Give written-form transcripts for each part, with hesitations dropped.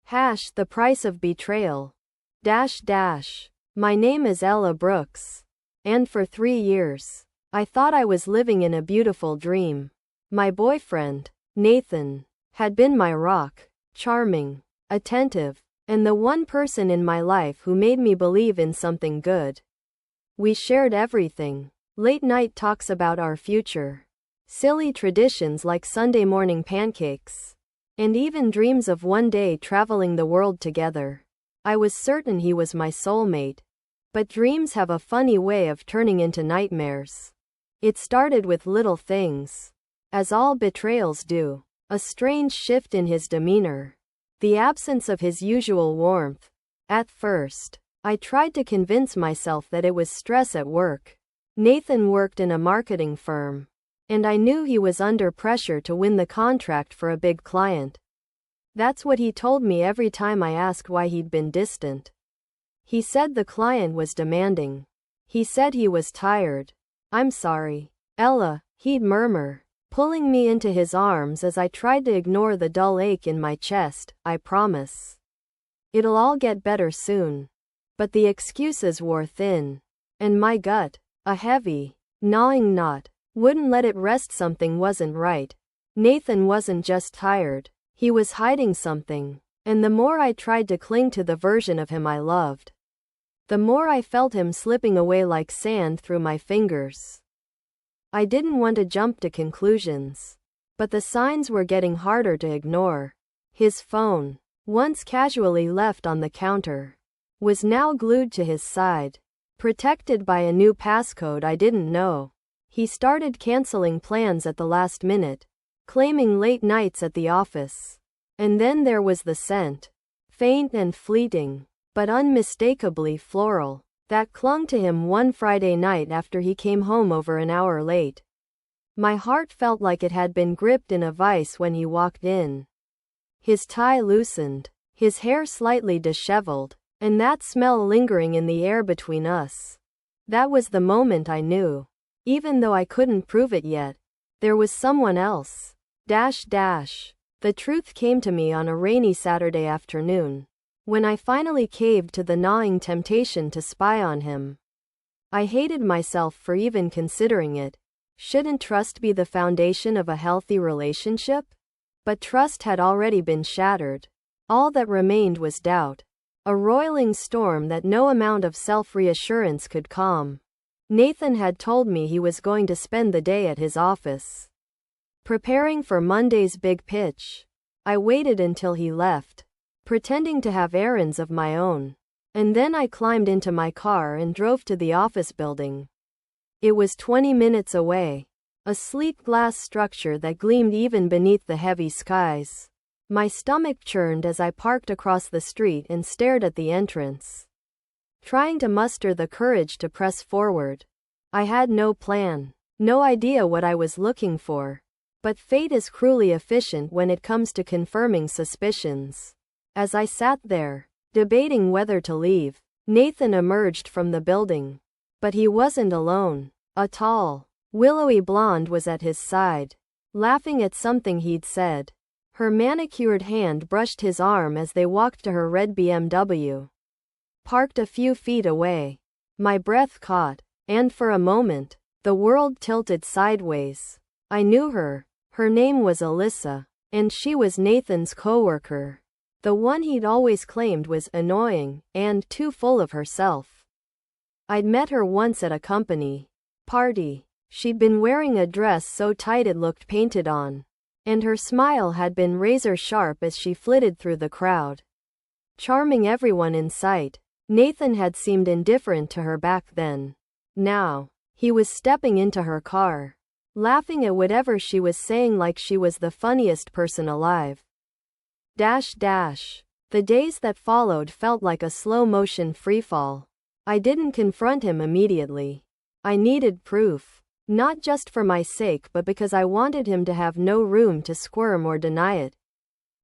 The price of betrayal. My name is Ella Brooks. And for 3 years, I thought I was living in a beautiful dream. My boyfriend, Nathan, had been my rock, charming, attentive, and the one person in my life who made me believe in something good. We shared everything. Late night talks about our future. Silly traditions like Sunday morning pancakes. And even dreams of one day traveling the world together. I was certain he was my soulmate. But dreams have a funny way of turning into nightmares. It started with little things. As all betrayals do. A strange shift in his demeanor. The absence of his usual warmth. At first, I tried to convince myself that it was stress at work. Nathan worked in a marketing firm. And I knew he was under pressure to win the contract for a big client. That's what he told me every time I asked why he'd been distant. He said the client was demanding. He said he was tired. I'm sorry, Ella, he'd murmur, pulling me into his arms as I tried to ignore the dull ache in my chest. I promise. It'll all get better soon. But the excuses wore thin. And my gut, a heavy, gnawing knot, wouldn't let it rest. Something wasn't right. Nathan wasn't just tired. He was hiding something. And the more I tried to cling to the version of him I loved, the more I felt him slipping away like sand through my fingers. I didn't want to jump to conclusions. But the signs were getting harder to ignore. His phone, once casually left on the counter, was now glued to his side, protected by a new passcode I didn't know. He started canceling plans at the last minute, claiming late nights at the office. And then there was the scent, faint and fleeting, but unmistakably floral, that clung to him one Friday night after he came home over an hour late. My heart felt like it had been gripped in a vice when he walked in. His tie loosened, his hair slightly disheveled, and that smell lingering in the air between us. That was the moment I knew. Even though I couldn't prove it yet, there was someone else. The truth came to me on a rainy Saturday afternoon, when I finally caved to the gnawing temptation to spy on him. I hated myself for even considering it. Shouldn't trust be the foundation of a healthy relationship? But trust had already been shattered. All that remained was doubt. A roiling storm that no amount of self-reassurance could calm. Nathan had told me he was going to spend the day at his office, preparing for Monday's big pitch. I waited until he left, pretending to have errands of my own. And then I climbed into my car and drove to the office building. It was 20 minutes away. A sleek glass structure that gleamed even beneath the heavy skies. My stomach churned as I parked across the street and stared at the entrance, trying to muster the courage to press forward. I had no plan, no idea what I was looking for. But fate is cruelly efficient when it comes to confirming suspicions. As I sat there, debating whether to leave, Nathan emerged from the building. But he wasn't alone. A tall, willowy blonde was at his side, laughing at something he'd said. Her manicured hand brushed his arm as they walked to her red BMW, parked a few feet away. My breath caught, and for a moment, the world tilted sideways. I knew her. Her name was Alyssa, and she was Nathan's coworker. The one he'd always claimed was annoying and too full of herself. I'd met her once at a company party. She'd been wearing a dress so tight it looked painted on, and her smile had been razor sharp as she flitted through the crowd, charming everyone in sight. Nathan had seemed indifferent to her back then. Now, he was stepping into her car, laughing at whatever she was saying like she was the funniest person alive. The days that followed felt like a slow-motion freefall. I didn't confront him immediately. I needed proof. Not just for my sake but because I wanted him to have no room to squirm or deny it.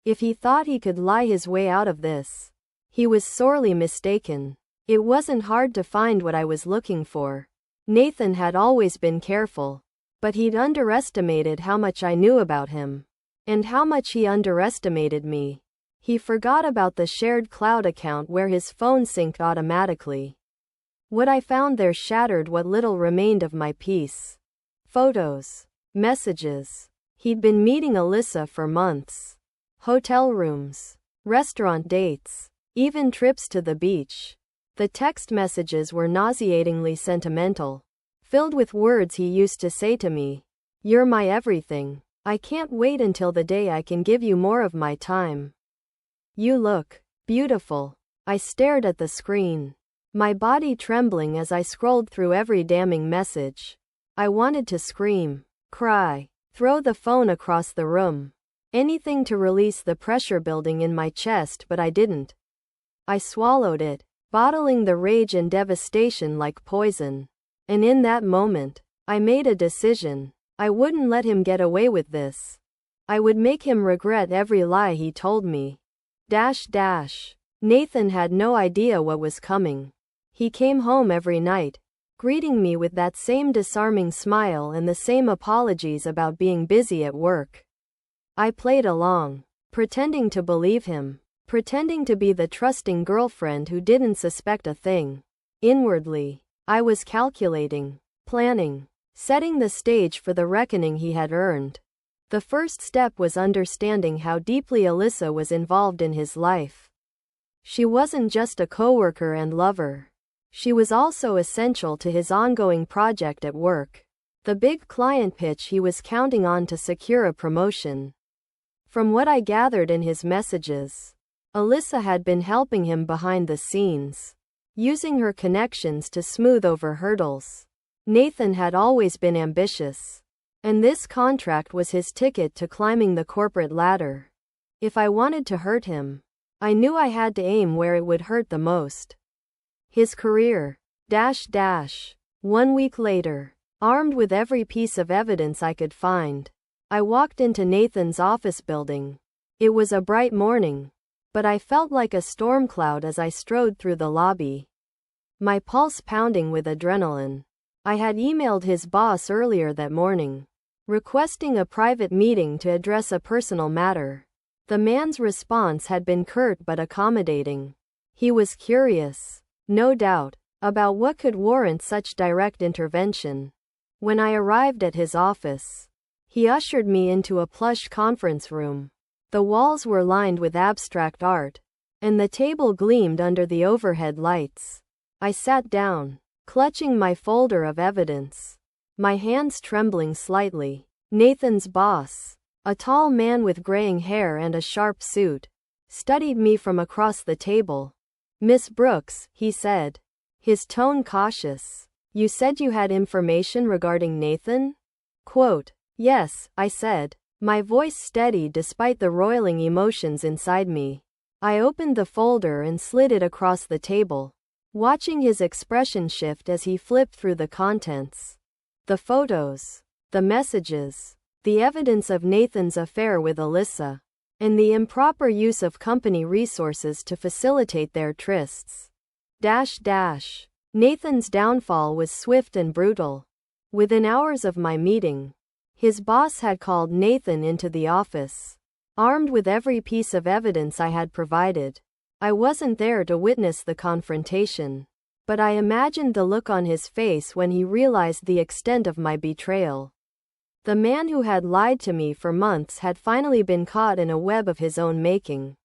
If he thought he could lie his way out of this, he was sorely mistaken. It wasn't hard to find what I was looking for. Nathan had always been careful, but he'd underestimated how much I knew about him, and how much he underestimated me. He forgot about the shared cloud account where his phone synced automatically. What I found there shattered what little remained of my peace. Photos. Messages. He'd been meeting Alyssa for months. Hotel rooms. Restaurant dates. Even trips to the beach. The text messages were nauseatingly sentimental. Filled with words he used to say to me. You're my everything. I can't wait until the day I can give you more of my time. You look beautiful. I stared at the screen, my body trembling as I scrolled through every damning message. I wanted to scream, cry, throw the phone across the room. Anything to release the pressure building in my chest, but I didn't. I swallowed it, bottling the rage and devastation like poison. And in that moment, I made a decision. I wouldn't let him get away with this. I would make him regret every lie he told me. Nathan had no idea what was coming. He came home every night, greeting me with that same disarming smile and the same apologies about being busy at work. I played along, pretending to believe him, pretending to be the trusting girlfriend who didn't suspect a thing. Inwardly, I was calculating, planning, setting the stage for the reckoning he had earned. The first step was understanding how deeply Alyssa was involved in his life. She wasn't just a coworker and lover. She was also essential to his ongoing project at work, the big client pitch he was counting on to secure a promotion. From what I gathered in his messages, Alyssa had been helping him behind the scenes, using her connections to smooth over hurdles. Nathan had always been ambitious, and this contract was his ticket to climbing the corporate ladder. If I wanted to hurt him, I knew I had to aim where it would hurt the most. His career. 1 week later, armed with every piece of evidence I could find, I walked into Nathan's office building. It was a bright morning, but I felt like a storm cloud as I strode through the lobby, my pulse pounding with adrenaline. I had emailed his boss earlier that morning, requesting a private meeting to address a personal matter. The man's response had been curt but accommodating. He was curious, no doubt, about what could warrant such direct intervention. When I arrived at his office, he ushered me into a plush conference room. The walls were lined with abstract art, and the table gleamed under the overhead lights. I sat down, clutching my folder of evidence, my hands trembling slightly. Nathan's boss, a tall man with graying hair and a sharp suit, studied me from across the table. Miss Brooks, he said, his tone cautious. You said you had information regarding Nathan? Quote, yes, I said, my voice steady despite the roiling emotions inside me. I opened the folder and slid it across the table, watching his expression shift as he flipped through the contents. The photos, the messages, the evidence of Nathan's affair with Alyssa, and the improper use of company resources to facilitate their trysts. Nathan's downfall was swift and brutal. Within hours of my meeting, his boss had called Nathan into the office, armed with every piece of evidence I had provided. I wasn't there to witness the confrontation, but I imagined the look on his face when he realized the extent of my betrayal. The man who had lied to me for months had finally been caught in a web of his own making.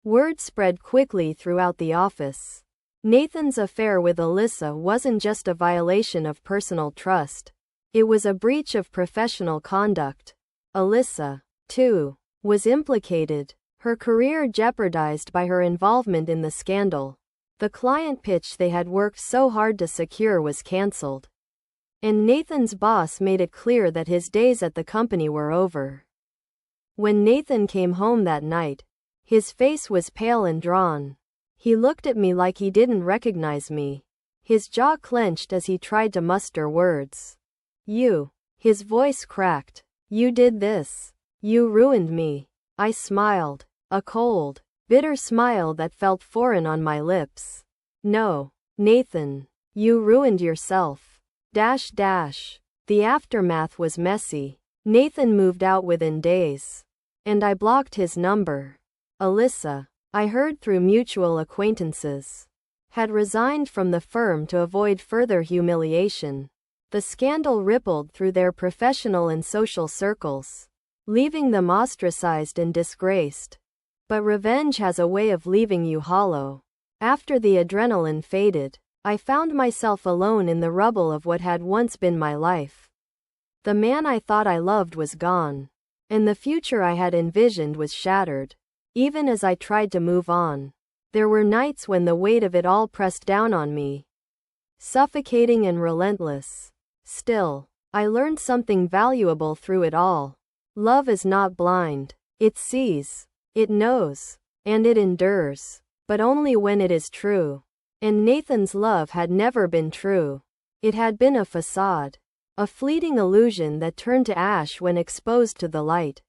Word spread quickly throughout the office. Nathan's affair with Alyssa wasn't just a violation of personal trust. It was a breach of professional conduct. Alyssa, too, was implicated, her career jeopardized by her involvement in the scandal. The client pitch they had worked so hard to secure was cancelled, and Nathan's boss made it clear that his days at the company were over. When Nathan came home that night, his face was pale and drawn. He looked at me like he didn't recognize me. His jaw clenched as he tried to muster words. You. His voice cracked. You did this. You ruined me. I smiled. A cold, bitter smile that felt foreign on my lips. No, Nathan. You ruined yourself. The aftermath was messy. Nathan moved out within days, and I blocked his number. Alyssa, I heard through mutual acquaintances, had resigned from the firm to avoid further humiliation. The scandal rippled through their professional and social circles, leaving them ostracized and disgraced. But revenge has a way of leaving you hollow. After the adrenaline faded, I found myself alone in the rubble of what had once been my life. The man I thought I loved was gone, and the future I had envisioned was shattered. Even as I tried to move on, there were nights when the weight of it all pressed down on me, suffocating and relentless. Still, I learned something valuable through it all. Love is not blind. It sees, it knows, and it endures, but only when it is true. And Nathan's love had never been true. It had been a facade, a fleeting illusion that turned to ash when exposed to the light.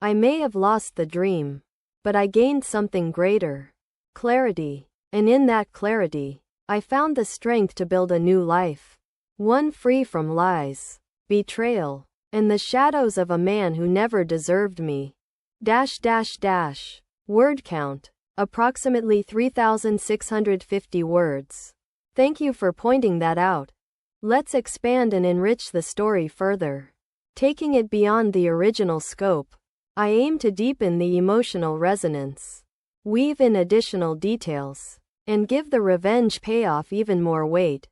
I may have lost the dream, but I gained something greater. Clarity. And in that clarity, I found the strength to build a new life. One free from lies, betrayal, and the shadows of a man who never deserved me. Word count. Approximately 3,650 words. Thank you for pointing that out. Let's expand and enrich the story further. Taking it beyond the original scope, I aim to deepen the emotional resonance, weave in additional details, and give the revenge payoff even more weight.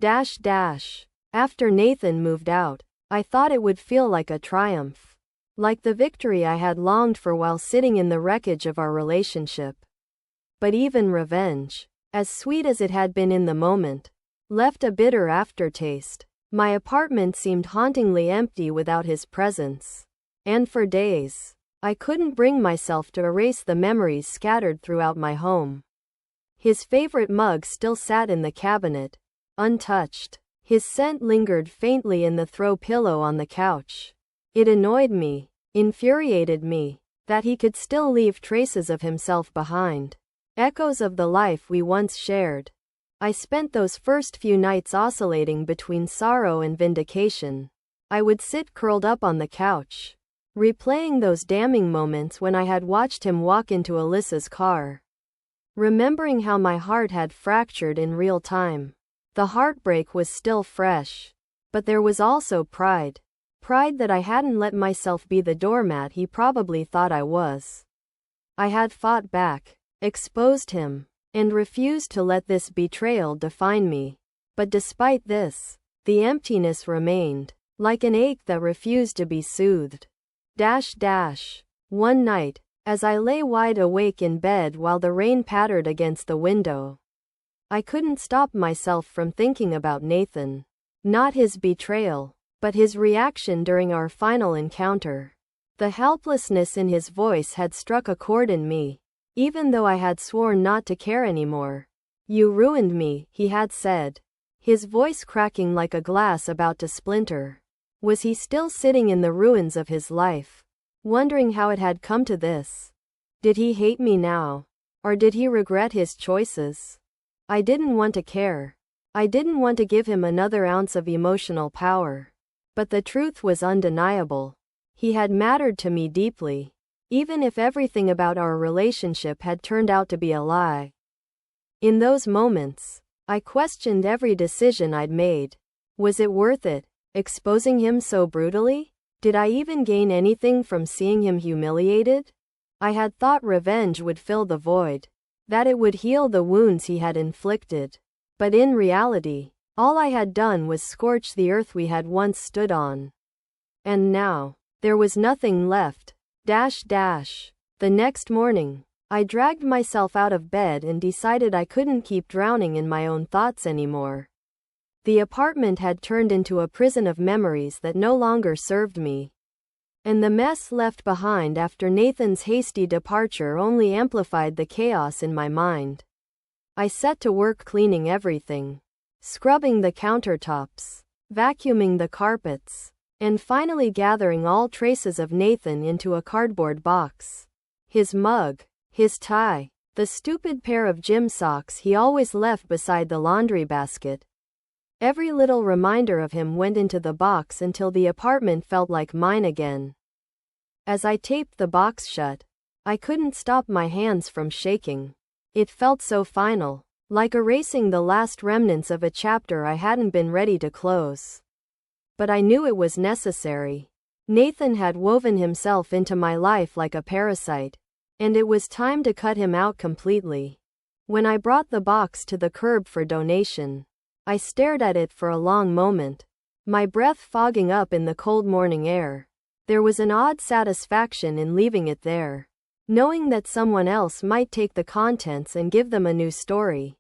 After Nathan moved out, I thought it would feel like a triumph, like the victory I had longed for while sitting in the wreckage of our relationship. But even revenge, as sweet as it had been in the moment, left a bitter aftertaste. My apartment seemed hauntingly empty without his presence, and for days, I couldn't bring myself to erase the memories scattered throughout my home. His favorite mug still sat in the cabinet, untouched. His scent lingered faintly in the throw pillow on the couch. It annoyed me, infuriated me, that he could still leave traces of himself behind. Echoes of the life we once shared. I spent those first few nights oscillating between sorrow and vindication. I would sit curled up on the couch, replaying those damning moments when I had watched him walk into Alyssa's car, remembering how my heart had fractured in real time. The heartbreak was still fresh, but there was also pride. Pride that I hadn't let myself be the doormat he probably thought I was. I had fought back, exposed him, and refused to let this betrayal define me. But despite this, the emptiness remained, like an ache that refused to be soothed. One night, as I lay wide awake in bed while the rain pattered against the window, I couldn't stop myself from thinking about Nathan. Not his betrayal, but his reaction during our final encounter. The helplessness in his voice had struck a chord in me, even though I had sworn not to care anymore. "You ruined me," he had said, his voice cracking like a glass about to splinter. Was he still sitting in the ruins of his life, wondering how it had come to this? Did he hate me now? Or did he regret his choices? I didn't want to care. I didn't want to give him another ounce of emotional power. But the truth was undeniable. He had mattered to me deeply, even if everything about our relationship had turned out to be a lie. In those moments, I questioned every decision I'd made. Was it worth it, exposing him so brutally? Did I even gain anything from seeing him humiliated? I had thought revenge would fill the void, that it would heal the wounds he had inflicted. But in reality, all I had done was scorch the earth we had once stood on. And now, there was nothing left. The next morning, I dragged myself out of bed and decided I couldn't keep drowning in my own thoughts anymore. The apartment had turned into a prison of memories that no longer served me. And the mess left behind after Nathan's hasty departure only amplified the chaos in my mind. I set to work cleaning everything, scrubbing the countertops, vacuuming the carpets, and finally gathering all traces of Nathan into a cardboard box. His mug, his tie, the stupid pair of gym socks he always left beside the laundry basket. Every little reminder of him went into the box until the apartment felt like mine again. As I taped the box shut, I couldn't stop my hands from shaking. It felt so final, like erasing the last remnants of a chapter I hadn't been ready to close. But I knew it was necessary. Nathan had woven himself into my life like a parasite, and it was time to cut him out completely. When I brought the box to the curb for donation, I stared at it for a long moment, my breath fogging up in the cold morning air. There was an odd satisfaction in leaving it there, knowing that someone else might take the contents and give them a new story.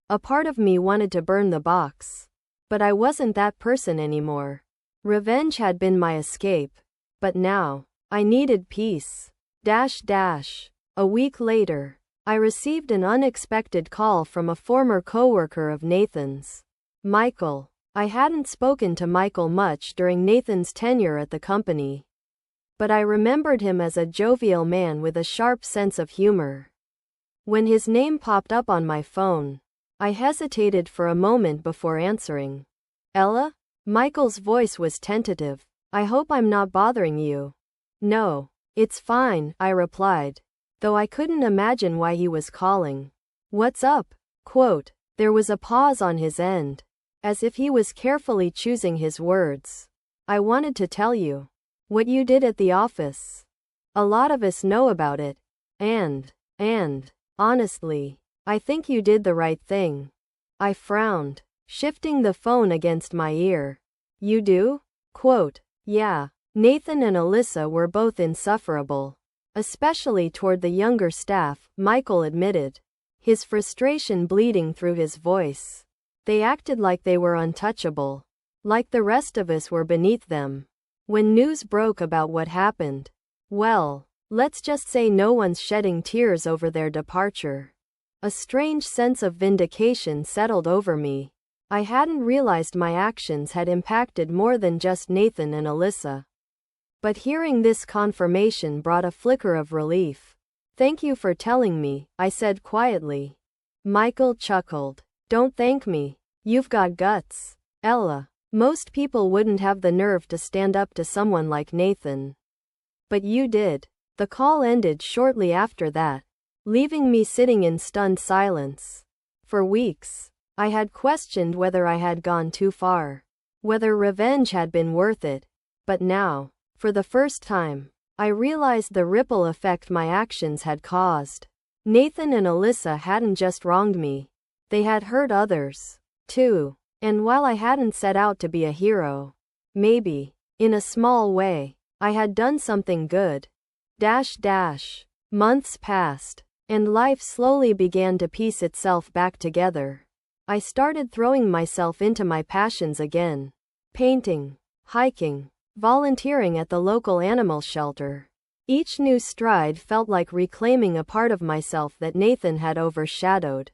A part of me wanted to burn the box, but I wasn't that person anymore. Revenge had been my escape, but now, I needed peace. A week later, I received an unexpected call from a former coworker of Nathan's, Michael. I hadn't spoken to Michael much during Nathan's tenure at the company, but I remembered him as a jovial man with a sharp sense of humor. When his name popped up on my phone, I hesitated for a moment before answering. Ella? Michael's voice was tentative. I hope I'm not bothering you. No, it's fine, I replied, though I couldn't imagine why he was calling. What's up? Quote. There was a pause on his end, as if he was carefully choosing his words. I wanted to tell you what you did at the office. A lot of us know about it. And, honestly, I think you did the right thing. I frowned, shifting the phone against my ear. You do? Quote. Yeah. Nathan and Alyssa were both insufferable, especially toward the younger staff, Michael admitted, his frustration bleeding through his voice. They acted like they were untouchable, like the rest of us were beneath them. When news broke about what happened, well, let's just say no one's shedding tears over their departure. A strange sense of vindication settled over me. I hadn't realized my actions had impacted more than just Nathan and Alyssa. But hearing this confirmation brought a flicker of relief. Thank you for telling me, I said quietly. Michael chuckled. Don't thank me. You've got guts, Ella. Most people wouldn't have the nerve to stand up to someone like Nathan. But you did. The call ended shortly after that, leaving me sitting in stunned silence. For weeks, I had questioned whether I had gone too far, whether revenge had been worth it. But now, for the first time, I realized the ripple effect my actions had caused. Nathan and Alyssa hadn't just wronged me. They had hurt others, too. And while I hadn't set out to be a hero, maybe, in a small way, I had done something good. Months passed, and life slowly began to piece itself back together. I started throwing myself into my passions again. Painting, hiking, volunteering at the local animal shelter. Each new stride felt like reclaiming a part of myself that Nathan had overshadowed.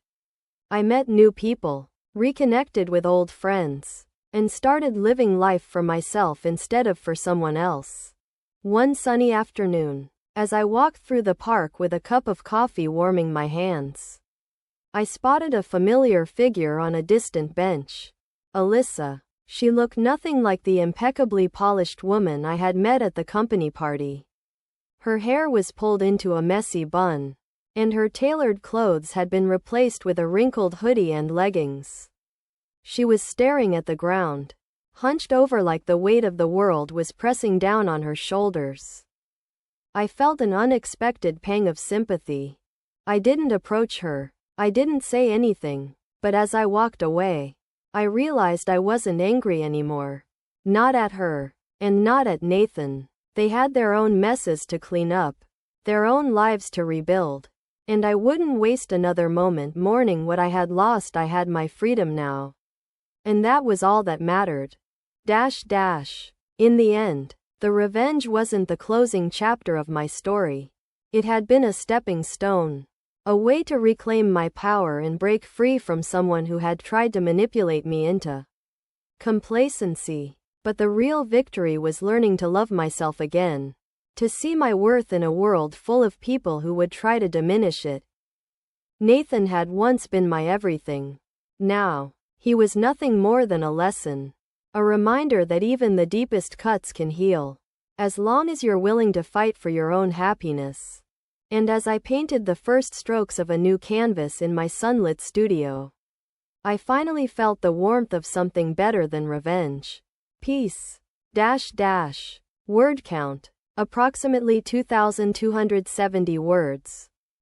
I met new people, reconnected with old friends, and started living life for myself instead of for someone else. One sunny afternoon, as I walked through the park with a cup of coffee warming my hands, I spotted a familiar figure on a distant bench. Alyssa. She looked nothing like the impeccably polished woman I had met at the company party. Her hair was pulled into a messy bun, and her tailored clothes had been replaced with a wrinkled hoodie and leggings. She was staring at the ground, hunched over like the weight of the world was pressing down on her shoulders. I felt an unexpected pang of sympathy. I didn't approach her, I didn't say anything, but as I walked away, I realized I wasn't angry anymore. Not at her, and not at Nathan. They had their own messes to clean up, their own lives to rebuild, and I wouldn't waste another moment mourning what I had lost. I had my freedom now, and that was all that mattered. In the end, the revenge wasn't the closing chapter of my story. It had been a stepping stone, a way to reclaim my power and break free from someone who had tried to manipulate me into complacency. But the real victory was learning to love myself again, to see my worth in a world full of people who would try to diminish it. Nathan had once been my everything. Now, he was nothing more than a lesson, a reminder that even the deepest cuts can heal, as long as you're willing to fight for your own happiness. And as I painted the first strokes of a new canvas in my sunlit studio, I finally felt the warmth of something better than revenge. Peace. Word count. Approximately 2,270 words.